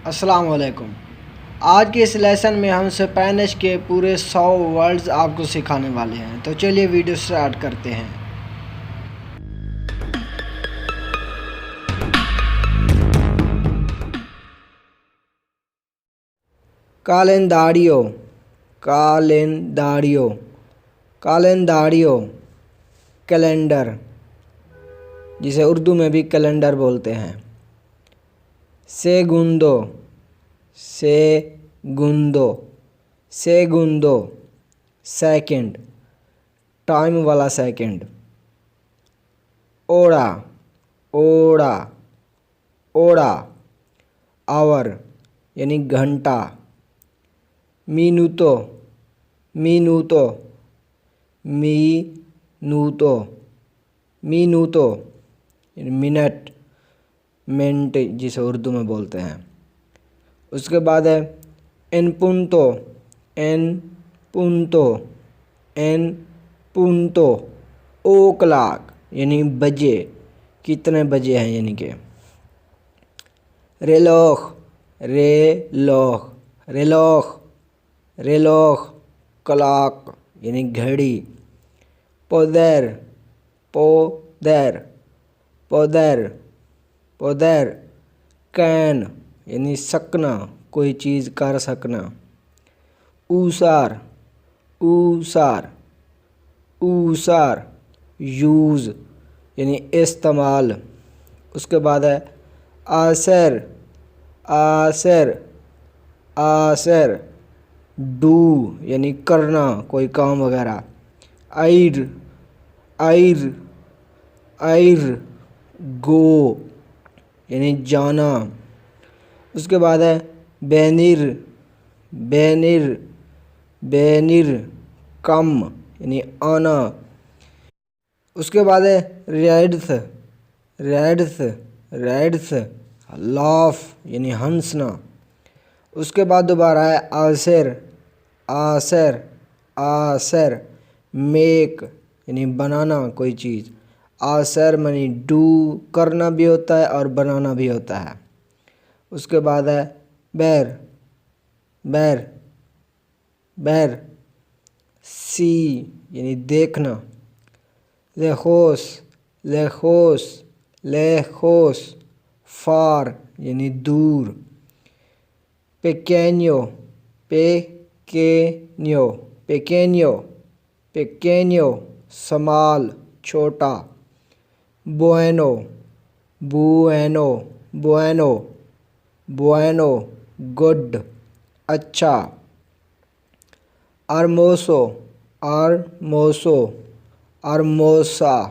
السلام علیکم۔ آج کے اس لیسن میں ہم اسپینش کے پورے 100 ورڈز آپ کو سکھانے والے ہیں، تو چلیے ویڈیو سٹارٹ کرتے ہیں۔ کالنداریو، کالنداریو، کالنداریو، کیلنڈر، جسے اردو میں بھی کیلنڈر بولتے ہیں۔ سیگوندو، سیگوندو، سیگوندو، سیکنڈ، ٹائم والا سیکنڈ۔ اوڑا، اوڑا، اوڑا، آور یعنی گھنٹہ۔ مینوتو، مینوتو، مینوتو، مینوتو یعنی منٹ، منٹ جسے اردو میں بولتے ہیں۔ اس کے بعد ہے این پونتو، این پونتو، این پونتو، او کلاک یعنی بجے، کتنے بجے ہیں یعنی کہ۔ ریلوخ، ریلوخ، ریلوخ، ریلوخ، کلاک یعنی گھڑی۔ پودر، پودر، پودر، پودر، کین یعنی سکنا، کوئی چیز کر سکنا۔ اوسار، اوسار، اوسار، یوز یعنی استعمال۔ اس کے بعد ہے آسر، آسر، آسر، ڈو یعنی کرنا، کوئی کام وغیرہ۔ آئر، آئر، آئر، گو یعنی جانا۔ اس کے بعد ہے بینر، بینر، بینر، کم یعنی آنا۔ اس کے بعد ہے ریڈس، ریڈس، ریڈس، لاف یعنی ہنسنا۔ اس کے بعد دوبارہ ہے آسر، آسر، آسر، میک یعنی بنانا کوئی چیز۔ آسر منی ڈو کرنا بھی ہوتا ہے اور بنانا بھی ہوتا ہے۔ اس کے بعد ہے بیر، بیر، بیر، سی یعنی دیکھنا۔ لیخوس، لیخوس، لیخوس، فار یعنی دور۔ پیکینیو، پیکینیو، پیکینیو، پیکینیو، سمال چھوٹا۔ بوینو، بوینو، بوینو، بوینو، گڈ اچھا۔ آرموسو، آرموسو، آرموسا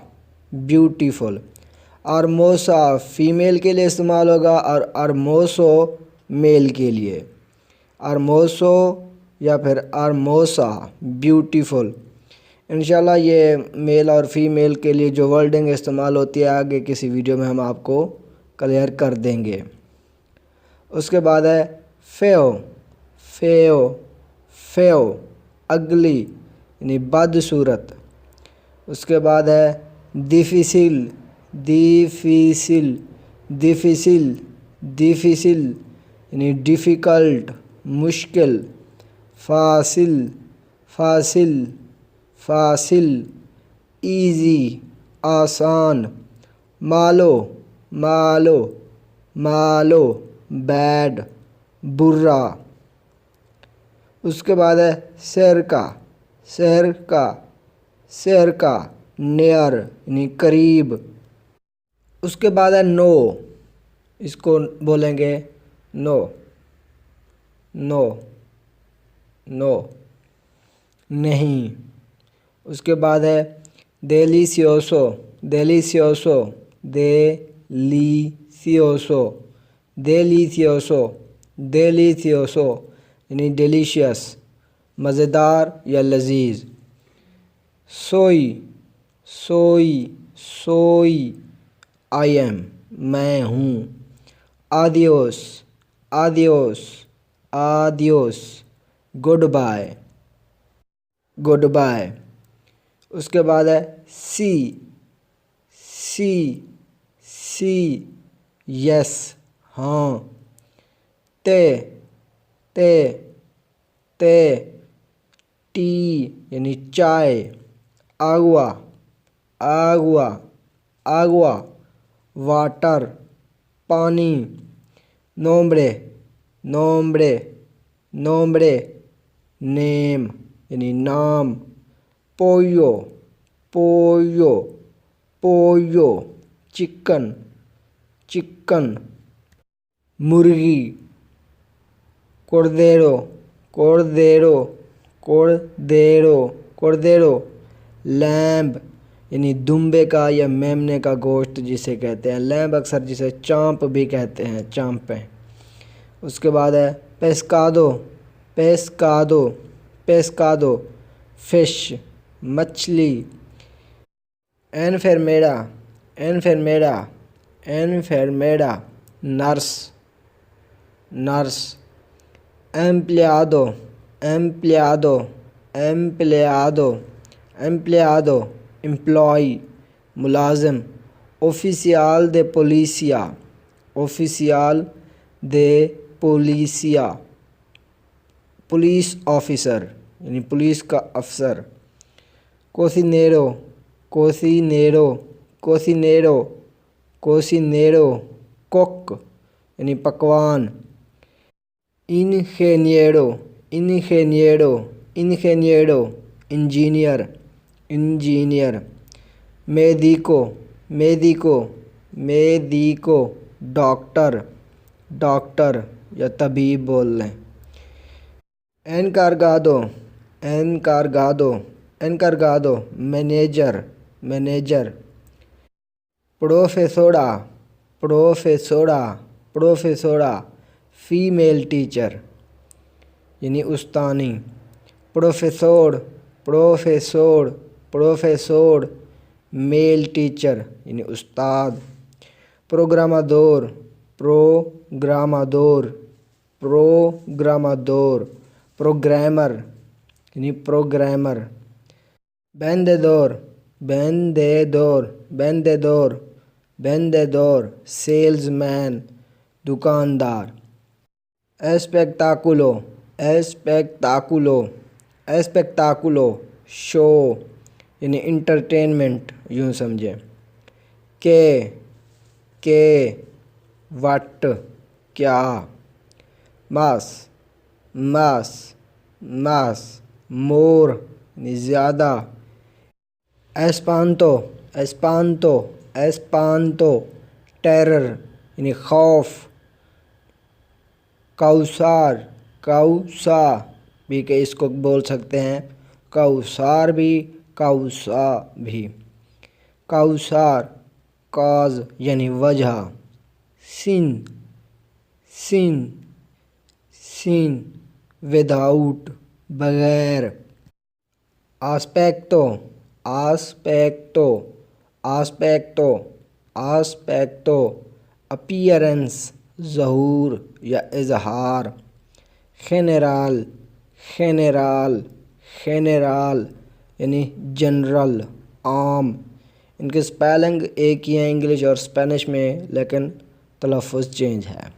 بیوٹیفل۔ آرموسا فیمیل کے لیے استعمال ہوگا اور آرموسو میل کے لیے۔ آرموسو یا پھر آرموسا بیوٹیفل۔ انشاءاللہ یہ میل اور فیمیل کے لیے جو ورڈنگ استعمال ہوتی ہے آگے کسی ویڈیو میں ہم آپ کو کلیئر کر دیں گے۔ اس کے بعد ہے فیو، فیو، فیو، اگلی یعنی بدصورت۔ اس کے بعد ہے ڈیفیسل، ڈیفیسل، ڈیفیسل، ڈیفیسل یعنی ڈیفیکلٹ مشکل۔ فاصل، فاصل، فاصل، ایزی آسان۔ مالو، مالو، مالو، بیڈ برا۔ اس کے بعد ہے سرکا، سرکا، سرکا نیئر یعنی قریب۔ اس کے بعد ہے نو، اس کو بولیں گے نو، نو، نو نہیں۔ اس کے بعد ہے دیلیسیوسو، دیلیسیوسو، دیلیسیوسو، دیلیسیوسو، دیلیسیوسو یعنی ڈیلیشیس مزیدار یا لذیذ۔ سوئی، سوئی، سوئی، آئی ایم میں ہوں۔ آدیوس، آدیوس، آدیوس، گڈ بائے، گڈ بائے۔ اس کے بعد ہے سی، سی، سی، یس ہاں۔ تے تے تے ٹی یعنی چائے، آگوا آگوا آگوا واٹر پانی، نومبرے نومبرے نومبرے نیم یعنی نام، پویو پویو پویو چکن چکن، مرغی، کوردیرو کوردیرو کوردیرو کوردیرو، لیمب یعنی دمبے کا یا میمنے کا گوشت جسے کہتے ہیں، لیمب اکثر جسے چانپ بھی کہتے ہیں، چانپیں۔ اس کے بعد ہے پیسکادو پیسکادو پیسکادو فش مچھلی، انفرمیرا انفرمیرا انفرمیرا نرس نرس، ایمپلیادو ایمپلیادو ایمپلیادو ایمپلیادو امپلائی ملازم، اوفیسیال دے پولیسیا اوفیسیال دے پولیسیا پولیس آفیسر یعنی پولیس کا افسر، کوسینیرو کوسینیرو کوسینیرو کوسینیرو کوک یعنی پکوان، انجینئرو انجینئرو انجینئرو انجینئر انجینئر، میدیکو میدیکو میدیکو ڈاکٹر ڈاکٹر یا طبیب بول لیں، انکارگادو انکارگادو انکارگادو مینیجر مینیجر، پروفیسورا پروفیسورا پروفیسورا فیمیل ٹیچر یعنی استانی، پروفیسور پروفیسور پروفیسور میل ٹیچر یعنی استاد، پروگرامادور پروگرامادور پروگرامادور پروگرامر یعنی پروگرامر، بیندیدور بیندیدور بیندیدور بیندیدور سیلز مین دکاندار، اسپیکٹاکولو اسپیکٹاکولو اسپیکٹاکولو شو یعنی انٹرٹینمنٹ یوں سمجھیں، کے وٹ کیا، ماس ماس ماس مور یعنی زیادہ، ایسپانتو ایسپانتو ایسپانتو ٹیرر یعنی خوف، کوثار کوسا بھی کہ اس کو بول سکتے ہیں، کوثار بھی کوسا بھی، کوثار کاز یعنی وجہ، سین سین سین وداؤٹ بغیر، آسپیکٹو آسپیکٹو آسپیکٹو آسپیکٹو اپیئرنس ظہور یا اظہار، خینرال خینرال خینرال یعنی جنرل عام، ان کی سپیلنگ ایک ہی ہے انگلش اور اسپینش میں لیکن تلفظ چینج ہے۔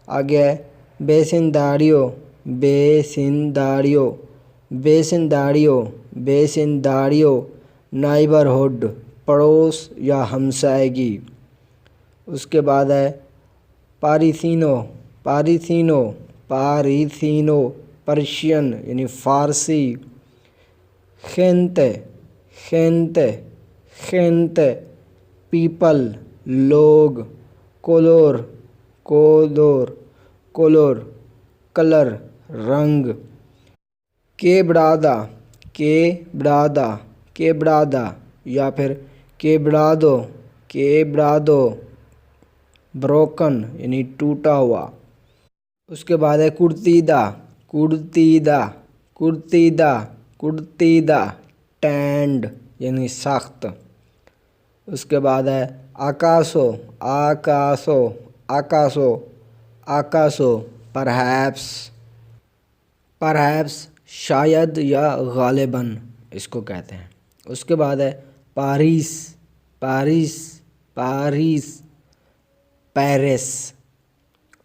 آگے ہے بیسنداریو بیسنداریو بیسنداریو بیسنداریو نائبرہڈ پڑوس یا ہمسائیگی، اس کے بعد ہے پاریسینو پاریسینو پاریسینو پرشین یعنی فارسی، خینتے خینتے خینتے پیپل لوگ، کولور کولور کولور کلر رنگ، کیبرادا کیبرادا کیبرادا یا پھر کیبرادو کیبرادو بروکن یعنی ٹوٹا ہوا، اس کے بعد ہے کرتیدا کرتیدا کرتیدا کرتیدا ٹینڈ یعنی سخت، اس کے بعد ہے آکاسو آکاسو آکاسو آکاسو پرہیپس پرہیپس شاید یا غالباً اس کو کہتے ہیں، اس کے بعد ہے Paris Paris Paris Paris,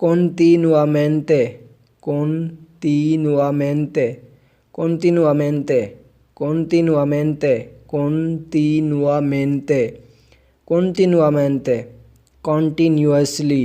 continuamente, continuamente, continuamente, continuamente, continuamente, continuamente, continuously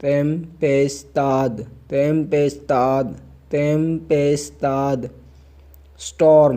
tempestad, tempestad, tempestad, storm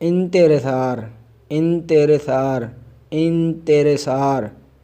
interesar, interesar, interesar,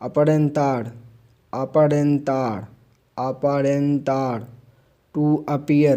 aparentar, aparentar, aparentar, to appear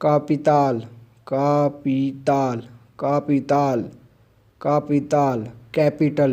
capital, capital, capital, capital, capital,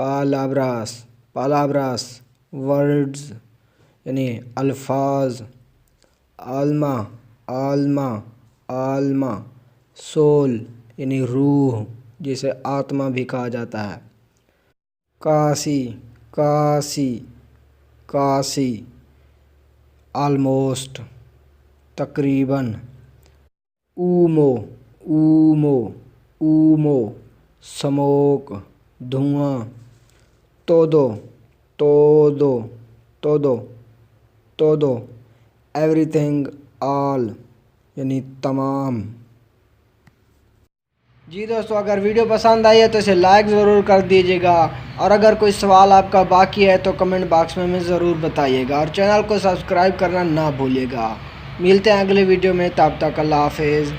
palabras, palabras words یعنی الفاظ. alma, alma, alma soul یعنی روح جسے آتما بھی کہا جاتا ہے. کاسی, کاسی, کاسی almost تقریباً. اومو, اومو, اومو smoke دھواں. todo, todo, todo, todo everything all یعنی تمام. جی دوستو، اگر ویڈیو پسند آئی ہے تو اسے لائک ضرور کر دیجیے گا، اور اگر کوئی سوال آپ کا باقی ہے تو کمنٹ باکس میں ہمیں ضرور بتائیے گا، اور چینل کو سبسکرائب کرنا نہ بھولیے گا. ملتے ہیں اگلے ویڈیو میں، تب تک اللہ حافظ.